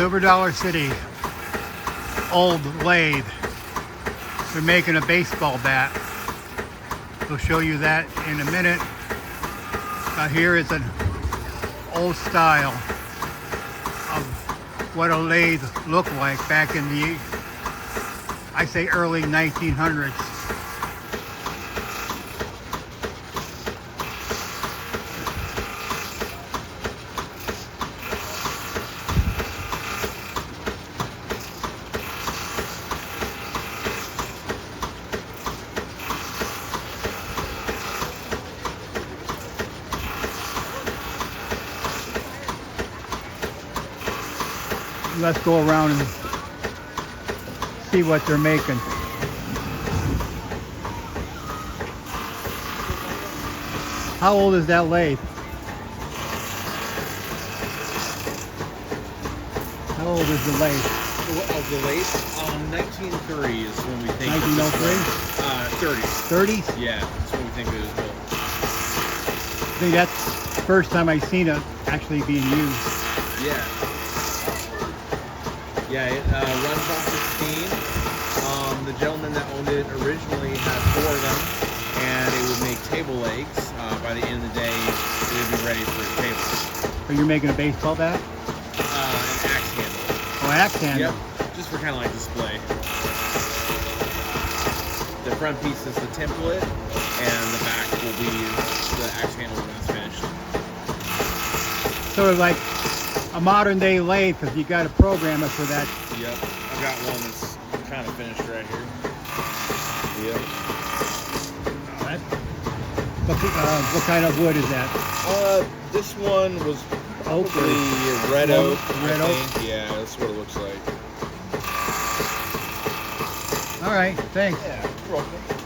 Silver Dollar City, old lathe. They're making a baseball bat. We'll show you that in a minute. Here is an old style of what a lathe looked like back in the, I say, early 1900s. Let's go around and see what they're making. How old is that lathe? How old is the lathe? Of the lathe? 1930 is when we think. 1903? 30s. 30s? Yeah, that's when we think it was built. I think that's the first time I've seen it actually being used. Yeah. Yeah, it runs off of steam. The gentleman that owned it originally had 4 of them, and it would make table legs. By the end of the day, it would be ready for a table. So you're making a baseball bat? An axe handle. Oh, axe handle. Yep, just for kind of like display. The front piece is the template, and the back will be the axe handle when it's finished. Sort of like a modern day lathe, because you got to program it for that. Yep, I've got one that's kind of finished right here. Yep. What kind of wood is that? This one was Oak probably red oak. Red I oak? think. Yeah, that's what it looks like. All right, thanks. Yeah, you're welcome.